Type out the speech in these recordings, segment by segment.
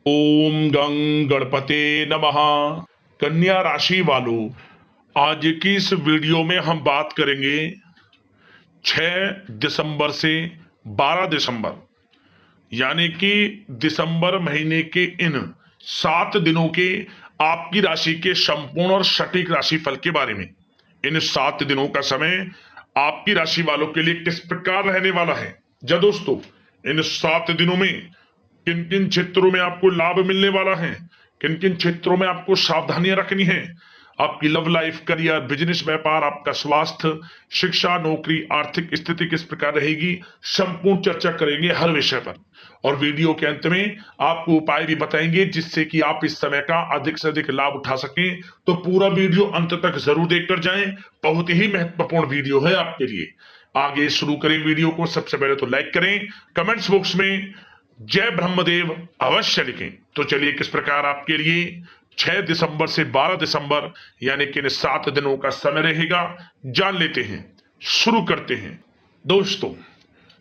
ओम गं गणपते नमः। कन्या राशि वालों, आज की इस वीडियो में हम बात करेंगे 6 दिसंबर से 12 दिसंबर यानी कि दिसंबर महीने के इन 7 दिनों के आपकी राशि के संपूर्ण और सटीक राशिफल के बारे में। इन 7 दिनों का समय आपकी राशि वालों के लिए किस प्रकार रहने वाला है। जब दोस्तों, इन 7 दिनों में किन किन क्षेत्रों में आपको लाभ मिलने वाला है, किन किन क्षेत्रों में आपको सावधानियां रखनी है, आपकी लव लाइफ, करियर, बिजनेस, व्यापार, आपका स्वास्थ्य, शिक्षा, नौकरी, आर्थिक स्थिति किस प्रकार रहेगी, संपूर्ण चर्चा करेंगे हर विषय पर। और वीडियो के अंत में आपको उपाय भी बताएंगे जिससे कि आप इस समय का अधिक से अधिक लाभ उठा सकें। तो पूरा वीडियो अंत तक जरूर देखकर जाएं, बहुत ही महत्वपूर्ण वीडियो है आपके लिए। आगे शुरू करें वीडियो को। सबसे पहले तो लाइक करें, कमेंट्स बॉक्स में जय ब्रह्मदेव अवश्य लिखें। तो चलिए, किस प्रकार आपके लिए 6 दिसंबर से 12 दिसंबर यानी कि इन 7 दिनों का समय रहेगा, जान लेते हैं। शुरू करते हैं। दोस्तों,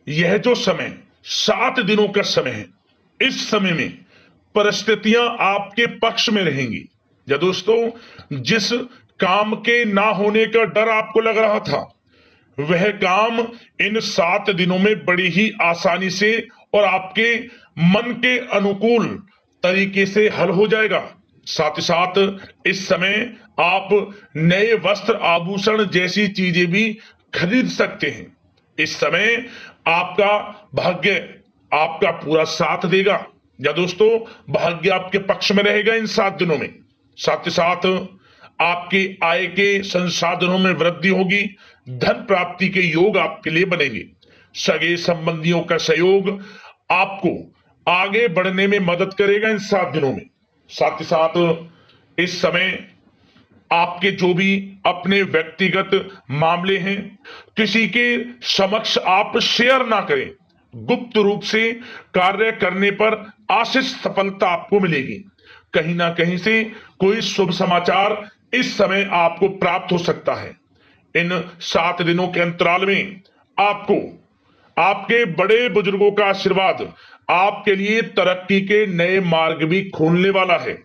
यह जो समय 7 दिनों का समय है, इस समय में परिस्थितियां आपके पक्ष में रहेंगी। या दोस्तों, जिस काम के ना होने का डर आपको लग रहा था, वह काम इन 7 दिनों में बड़ी ही आसानी से और आपके मन के अनुकूल तरीके से हल हो जाएगा। साथ ही साथ इस समय आप नए वस्त्र, आभूषण जैसी चीजें भी खरीद सकते हैं। इस समय आपका भाग्य आपका पूरा साथ देगा। या दोस्तों, भाग्य आपके पक्ष में रहेगा इन 7 दिनों में। साथ ही साथ आपके आय के संसाधनों में वृद्धि होगी, धन प्राप्ति के योग आपके लिए बनेंगे। सगे संबंधियों का सहयोग आपको आगे बढ़ने में मदद करेगा इन 7 दिनों में। साथ ही साथ इस समय आपके जो भी अपने व्यक्तिगत मामले हैं, किसी के समक्ष आप शेयर ना करें। गुप्त रूप से कार्य करने पर आशीष सफलता आपको मिलेगी। कहीं ना कहीं से कोई शुभ समाचार इस समय आपको प्राप्त हो सकता है। इन 7 दिनों के अंतराल में आपको आपके बड़े बुजुर्गों का आशीर्वाद आपके लिए तरक्की के नए मार्ग भी खोलने वाला है।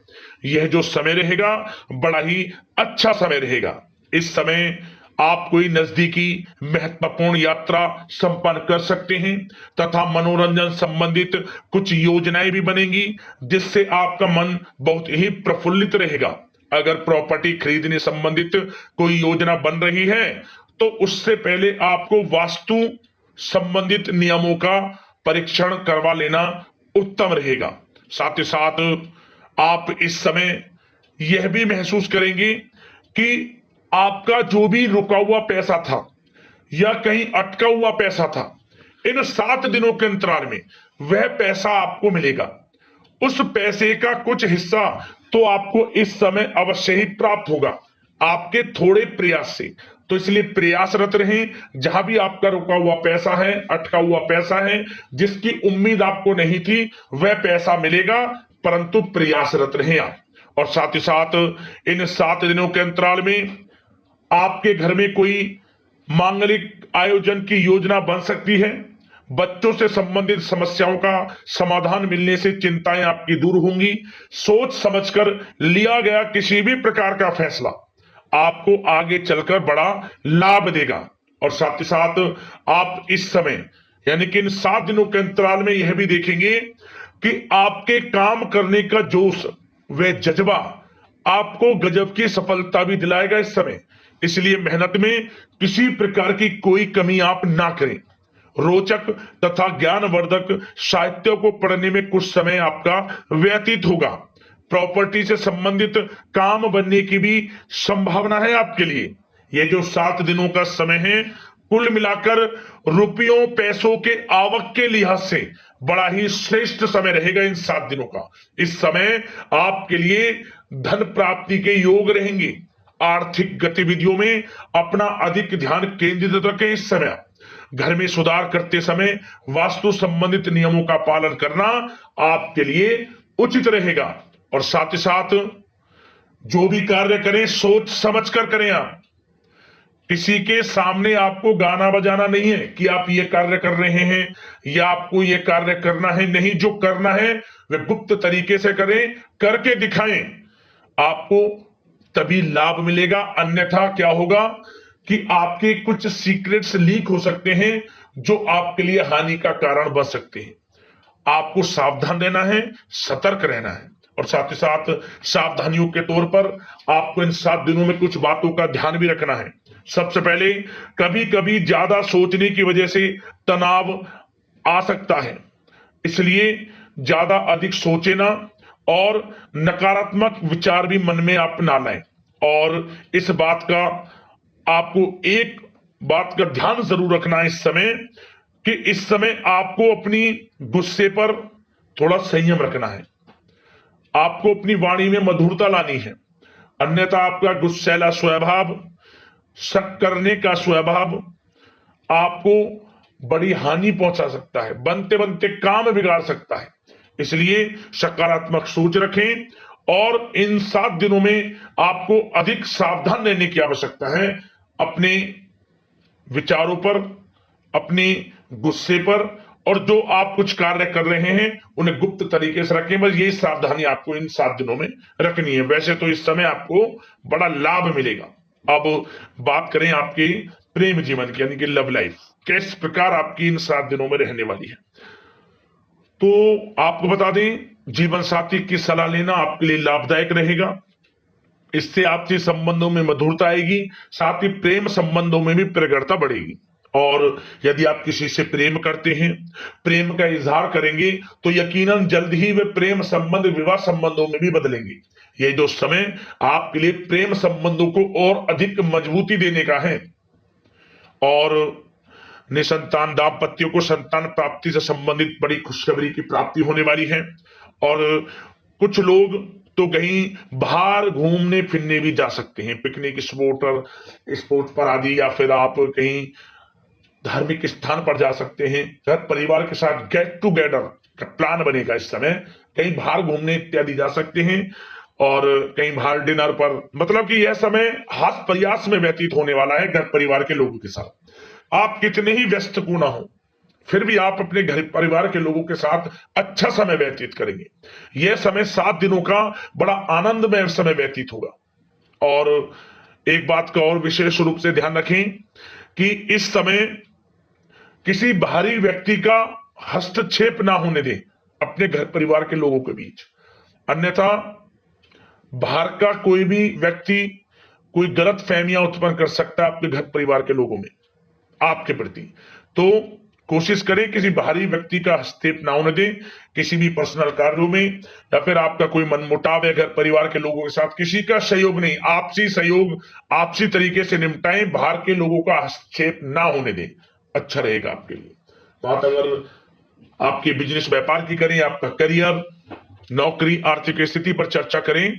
यह जो समय रहेगा, बड़ा ही अच्छा समय रहेगा। इस समय आप कोई नजदीकी महत्वपूर्ण यात्रा संपन्न कर सकते हैं तथा मनोरंजन संबंधित कुछ योजनाएं भी बनेंगी जिससे आपका मन बहुत ही प्रफुल्लित रहेगा। अगर प्रॉपर्टी खरीदने संबंधित कोई योजना बन रही है तो उससे पहले आपको वास्तु संबंधित नियमों का परीक्षण करवा लेना उत्तम रहेगा। साथ ही साथ आप इस समय यह भी महसूस करेंगे कि आपका जो भी रुका हुआ पैसा था या कहीं अटका हुआ पैसा था, इन 7 दिनों के अंतराल में वह पैसा आपको मिलेगा। उस पैसे का कुछ हिस्सा तो आपको इस समय अवश्य ही प्राप्त होगा, आपके थोड़े प्रयास से। तो इसलिए प्रयासरत रहें। जहां भी आपका रुका हुआ पैसा है, अटका हुआ पैसा है, जिसकी उम्मीद आपको नहीं थी, वह पैसा मिलेगा, परंतु प्रयासरत रहें आप। और साथ ही साथ इन 7 दिनों के अंतराल में आपके घर में कोई मांगलिक आयोजन की योजना बन सकती है। बच्चों से संबंधित समस्याओं का समाधान मिलने से चिंताएं आपकी दूर होंगी। सोच समझकर लिया गया किसी भी प्रकार का फैसला आपको आगे चलकर बड़ा लाभ देगा। और साथ ही साथ आप इस समय यानी कि इन 7 दिनों के अंतराल में यह भी देखेंगे कि आपके काम करने का जोश, वह जज्बा आपको गजब की सफलता भी दिलाएगा इस समय। इसलिए मेहनत में किसी प्रकार की कोई कमी आप ना करें। रोचक तथा ज्ञानवर्धक साहित्य को पढ़ने में कुछ समय आपका व्यतीत होगा। प्रॉपर्टी से संबंधित काम बनने की भी संभावना है आपके लिए। यह जो 7 दिनों का समय है, कुल मिलाकर रुपयों पैसों के आवक के लिहाज से बड़ा ही श्रेष्ठ समय रहेगा इन 7 दिनों का। इस समय आपके लिए धन प्राप्ति के योग रहेंगे। आर्थिक गतिविधियों में अपना अधिक ध्यान केंद्रित रखें। इस समय घर में सुधार करते समय वास्तु संबंधित नियमों का पालन करना आपके लिए उचित रहेगा। और साथ ही साथ जो भी कार्य करें, सोच समझ कर करें आप। किसी के सामने आपको गाना बजाना नहीं है कि आप ये कार्य कर रहे हैं या आपको ये कार्य करना है। नहीं, जो करना है वह गुप्त तरीके से करें, करके दिखाएं। आपको तभी लाभ मिलेगा, अन्यथा क्या होगा कि आपके कुछ सीक्रेट्स लीक हो सकते हैं जो आपके लिए हानि का कारण बन सकते हैं। आपको सावधान रहना है, सतर्क रहना है, और साथ ही साथ सावधानियों के तौर पर आपको इन 7 दिनों में कुछ बातों का ध्यान भी रखना है। सबसे पहले, कभी कभी ज्यादा सोचने की वजह से तनाव आ सकता है, इसलिए ज्यादा अधिक सोचे ना, और नकारात्मक विचार भी मन में आप ना लाएं। और इस बात का आपको एक बात का ध्यान जरूर रखना है इस समय, कि इस समय आपको अपनी गुस्से पर थोड़ा संयम रखना है। आपको अपनी वाणी में मधुरता लानी है, अन्यथा आपका गुस्सैला स्वभाव, शक करने का स्वभाव आपको बड़ी हानि पहुंचा सकता है, बनते बनते काम बिगाड़ सकता है। इसलिए सकारात्मक सोच रखें, और इन 7 दिनों में आपको अधिक सावधान रहने की आवश्यकता है। अपने विचारों पर, अपने गुस्से पर, और जो आप कुछ कार्य कर रहे हैं उन्हें गुप्त तरीके से रखें। बस यही सावधानी आपको इन 7 दिनों में रखनी है। वैसे तो इस समय आपको बड़ा लाभ मिलेगा। अब बात करें आपके प्रेम जीवन की, यानी कि लव लाइफ किस प्रकार आपकी इन 7 दिनों में रहने वाली है। तो आपको बता दें, जीवन साथी की सलाह लेना आपके लिए लाभदायक रहेगा। इससे आपसी संबंधों में मधुरता आएगी, साथ ही प्रेम संबंधों में भी प्रगाढ़ता बढ़ेगी। और यदि आप किसी से प्रेम करते हैं, प्रेम का इजहार करेंगे, तो यकीनन जल्द ही वे प्रेम संबंध विवाह संबंधों में भी बदलेंगे। ये जो समय आपके लिए प्रेम संबंधों को और अधिक मजबूती देने का है। और निसंतान दाम्पत्यों को संतान प्राप्ति से संबंधित बड़ी खुशखबरी की प्राप्ति होने वाली है। और कुछ लोग तो कहीं बाहर घूमने फिरने भी जा सकते हैं, पिकनिक स्पॉट पर आदि, या फिर आप कहीं धार्मिक स्थान पर जा सकते हैं। घर परिवार के साथ गेट टुगेदर का प्लान बनेगा इस समय। कहीं बाहर घूमने इत्यादि जा सकते हैं, और कहीं बाहर डिनर पर, मतलब कि यह समय हास प्रयास में व्यतीत होने वाला है घर परिवार के लोगों के साथ। आप कितने ही व्यस्त क्यों ना हो, फिर भी आप अपने घर परिवार के लोगों के साथ अच्छा समय व्यतीत करेंगे। यह समय 7 दिनों का बड़ा आनंदमय समय व्यतीत होगा। और एक बात का और विशेष रूप से ध्यान रखें कि इस समय किसी बाहरी व्यक्ति का हस्तक्षेप ना होने दें अपने घर परिवार के लोगों के बीच, अन्यथा बाहर का कोई भी व्यक्ति कोई गलत फहमियां उत्पन्न कर सकता है आपके घर परिवार के लोगों में आपके प्रति। तो कोशिश करें किसी बाहरी व्यक्ति का हस्तक्षेप ना होने दें किसी भी पर्सनल कार्यों में, या फिर आपका कोई मनमुटाव है घर परिवार के लोगों के साथ, किसी का सहयोग नहीं, आपसी सहयोग आपसी तरीके से निपटाएं, बाहर के लोगों का हस्तक्षेप ना होने दें, अच्छा रहेगा आपके लिए। बात अगर आपके बिजनेस व्यापार की करें, आपका करियर, नौकरी, आर्थिक स्थिति पर चर्चा करें,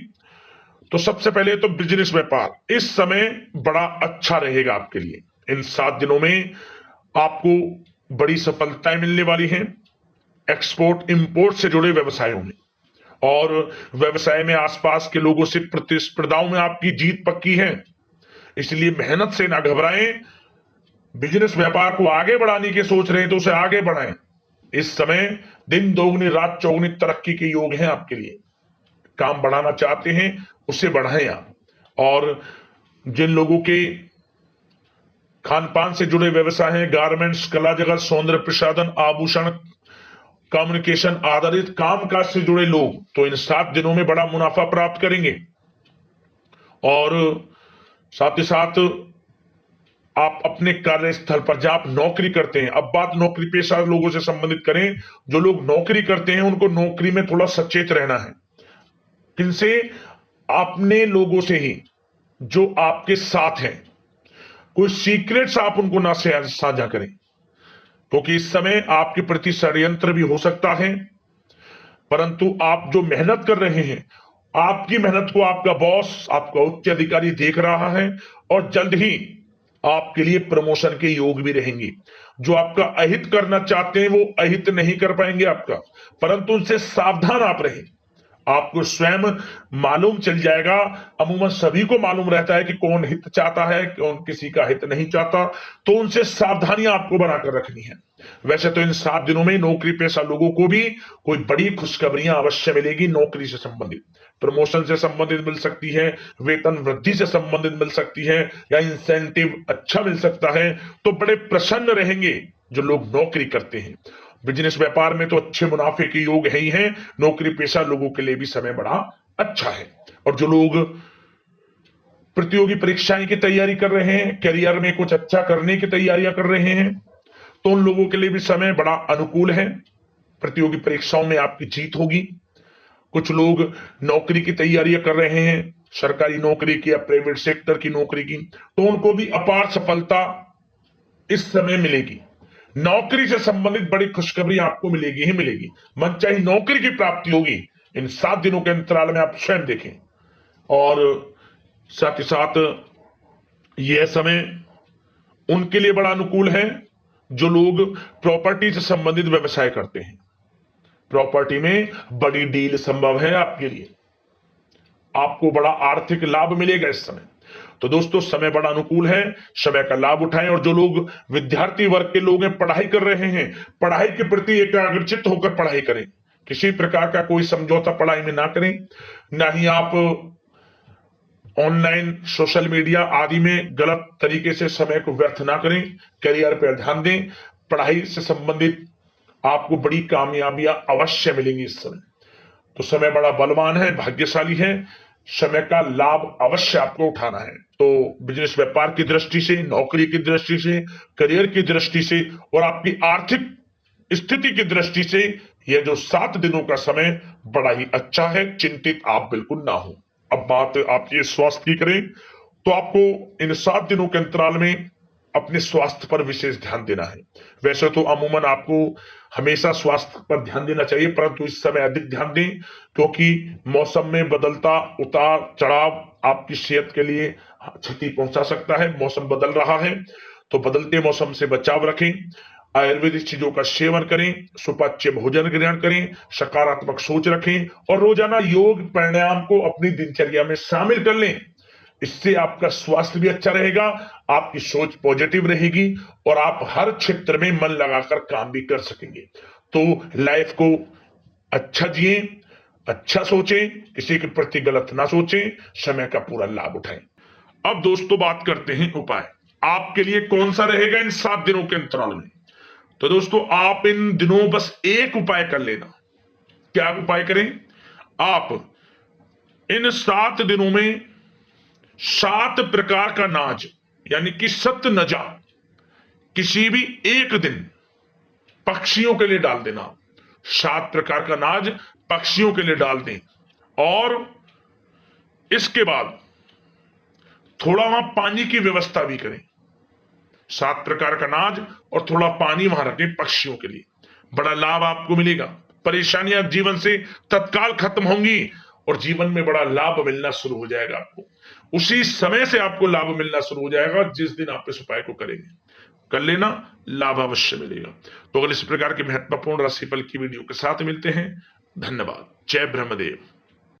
तो सबसे पहले तो बिजनेस व्यापार इस समय बड़ा अच्छा रहेगा आपके लिए। इन 7 दिनों में आपको बड़ी सफलताएं मिलने वाली हैं एक्सपोर्ट इंपोर्ट से जुड़े व्यवसायों में, और व्यवसाय में आसपास के लोगों से प्रतिस्पर्धाओं में आपकी जीत पक्की है। इसलिए मेहनत से ना घबराएं। बिजनेस व्यापार को आगे बढ़ाने की सोच रहे हैं तो उसे आगे बढ़ाएं। इस समय दिन दोगुनी रात चौगुनी तरक्की के योग हैं आपके लिए। काम बढ़ाना चाहते हैं उसे बढ़ाएं आप। और जिन लोगों के खान पान से जुड़े व्यवसाय हैं, गारमेंट्स, कला जगत, सौंदर्य प्रसाधन, आभूषण, कम्युनिकेशन आधारित कामकाज से जुड़े लोग, तो इन 7 दिनों में बड़ा मुनाफा प्राप्त करेंगे। और साथ ही साथ आप अपने कार्यस्थल पर जहां आप नौकरी करते हैं, अब बात नौकरी पेशा लोगों से संबंधित करें, जो लोग नौकरी करते हैं उनको नौकरी में थोड़ा सचेत रहना है। किनसे? अपने लोगों से ही जो आपके साथ हैं। कोई सीक्रेट्स आप उनको ना साझा करें, क्योंकि इस समय आपके प्रति षड्यंत्र भी हो सकता है। परंतु आप जो मेहनत कर रहे हैं, आपकी मेहनत को आपका बॉस, आपका उच्च अधिकारी देख रहा है, और जल्द ही आपके लिए प्रमोशन के योग भी रहेंगे। जो आपका अहित करना चाहते हैं वो अहित नहीं कर पाएंगे आपका, परंतु उनसे सावधान आप रहें। आपको स्वयं मालूम चल जाएगा। अमूमन सभी को मालूम रहता है कि कौन हित चाहता है, कौन किसी का हित नहीं चाहता, तो उनसे सावधानियां आपको बनाकर रखनी है। वैसे तो इन 7 दिनों में नौकरी पेशा लोगों को भी कोई बड़ी खुशखबरियां अवश्य मिलेगी। नौकरी से संबंधित, प्रमोशन से संबंधित मिल सकती है, वेतन वृद्धि से संबंधित मिल सकती है, या इंसेंटिव अच्छा मिल सकता है। तो बड़े प्रसन्न रहेंगे जो लोग नौकरी करते हैं। बिजनेस व्यापार में तो अच्छे मुनाफे के योग है ही है। नौकरी पेशा लोगों के लिए भी समय बड़ा अच्छा है। और जो लोग प्रतियोगी परीक्षाएं की तैयारी कर रहे हैं, करियर में कुछ अच्छा करने की तैयारियां कर रहे हैं, तो उन लोगों के लिए भी समय बड़ा अनुकूल है। प्रतियोगी परीक्षाओं में आपकी जीत होगी। कुछ लोग नौकरी की तैयारियां कर रहे हैं, सरकारी नौकरी की या प्राइवेट सेक्टर की नौकरी की, तो उनको भी अपार सफलता इस समय मिलेगी। नौकरी से संबंधित बड़ी खुशखबरी आपको मिलेगी ही मिलेगी। मनचाही नौकरी की प्राप्ति होगी इन 7 दिनों के अंतराल में, आप स्वयं देखें। और साथ ही साथ यह समय उनके लिए बड़ा अनुकूल है जो लोग प्रॉपर्टी से संबंधित व्यवसाय करते हैं। प्रॉपर्टी में बड़ी डील संभव है आपके लिए, आपको बड़ा आर्थिक लाभ मिलेगा इस समय। तो दोस्तों, समय बड़ा अनुकूल है, समय का लाभ उठाएं। और जो लोग विद्यार्थी वर्ग के लोग हैं, पढ़ाई कर रहे हैं, पढ़ाई के प्रति एकाग्रचित्त होकर पढ़ाई करें। किसी प्रकार का कोई समझौता पढ़ाई में ना करें, ना ही आप ऑनलाइन सोशल मीडिया आदि में गलत तरीके से समय को व्यर्थ ना करें। करियर पर ध्यान दें। पढ़ाई से संबंधित आपको बड़ी कामयाबियां अवश्य मिलेंगी इस समय। तो समय बड़ा बलवान है, भाग्यशाली है। समय का लाभ अवश्य आपको उठाना है। तो बिजनेस व्यापार की दृष्टि से, नौकरी की दृष्टि से, करियर की दृष्टि से और आपकी आर्थिक स्थिति की दृष्टि से यह जो 7 दिनों का समय बड़ा ही अच्छा है। चिंतित आप बिल्कुल ना हो। अब बात आप ये स्वास्थ्य की करें, तो आपको इन 7 दिनों के अंतराल में अपने स्वास्थ्य पर विशेष ध्यान देना है। वैसे तो अमूमन आपको हमेशा स्वास्थ्य पर ध्यान देना चाहिए, परंतु इस समय अधिक ध्यान दें, क्योंकि मौसम में बदलता उतार चढ़ाव आपकी सेहत के लिए क्षति पहुंचा सकता है। मौसम बदल रहा है, तो बदलते मौसम से बचाव रखें। आयुर्वेदिक चीजों का सेवन करें, सुपाच्य भोजन ग्रहण करें, सकारात्मक सोच रखें और रोजाना योग प्राणायाम को अपनी दिनचर्या में शामिल कर लें। इससे आपका स्वास्थ्य भी अच्छा रहेगा, आपकी सोच पॉजिटिव रहेगी और आप हर क्षेत्र में मन लगाकर काम भी कर सकेंगे। तो लाइफ को अच्छा जिए, अच्छा सोचें, किसी के प्रति गलत ना सोचें, समय का पूरा लाभ उठाएं। अब दोस्तों बात करते हैं उपाय। आपके लिए कौन सा रहेगा इन 7 दिनों के अंतराल में? तो दोस्तों, आप इन दिनों बस एक उपाय कर लेना। क्या उपाय करें? आप इन 7 दिनों में 7 प्रकार का नाज, यानी कि सत नजा, किसी भी एक दिन पक्षियों के लिए डाल देना। 7 प्रकार का नाज पक्षियों के लिए डाल दें और इसके बाद थोड़ा वहां पानी की व्यवस्था भी करें। 7 प्रकार का नाज और थोड़ा पानी वहां रखें पक्षियों के लिए। बड़ा लाभ आपको मिलेगा। परेशानियां जीवन से तत्काल खत्म होंगी और जीवन में बड़ा लाभ मिलना शुरू हो जाएगा। आपको उसी समय से आपको लाभ मिलना शुरू हो जाएगा जिस दिन आप इस उपाय को करेंगे। कर लेना, लाभ अवश्य मिलेगा। तो अगर इस प्रकार के महत्वपूर्ण राशिफल की वीडियो के साथ मिलते हैं। धन्यवाद। जय ब्रह्मदेव।